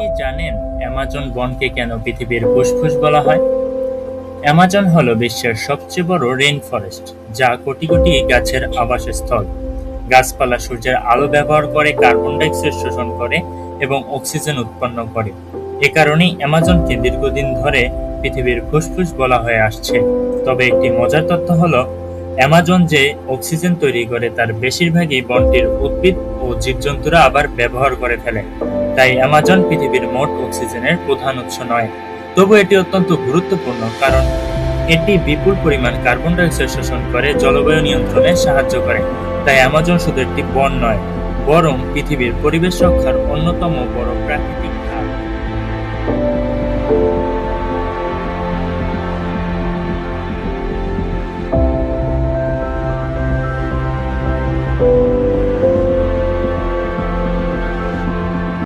কি জানেন অ্যামাজন বনকে কেন পৃথিবীর ফুসফুস বলা হয়? অ্যামাজন হলো বিশ্বের সবচেয়ে বড় রেইন ফরেস্ট, যা কোটি কোটি গাছের আবাসস্থল। গাছপালা সূর্যের আলো ব্যবহার করে কার্বন ডাই অক্সাইড শোষণ করে এবং অক্সিজেন উৎপন্ন করে। এ কারণেই অ্যামাজনকে দীর্ঘদিন ধরে পৃথিবীর ফুসফুস বলা হয়ে আসছে। তবে একটি মজার তথ্য হলো, অ্যামাজন যে অক্সিজেন তৈরি করে তার বেশিরভাগই বনটির উদ্ভিদ ও জীবজন্তুরা আবার ব্যবহার করে ফেলে। তাই অ্যামাজন পৃথিবীর মোট অক্সিজেনের প্রধান উৎস নয়। তবু এটি অত্যন্ত গুরুত্বপূর্ণ, কারণ এটি বিপুল পরিমাণ কার্বন ডাই অক্সাইড শোষণ করে জলবায়ু নিয়ন্ত্রণে সাহায্য করে। তাই অ্যামাজন শুধু একটি বন নয়, বরং পৃথিবীর পরিবেশ রক্ষার অন্যতম বড় প্রাকৃতিক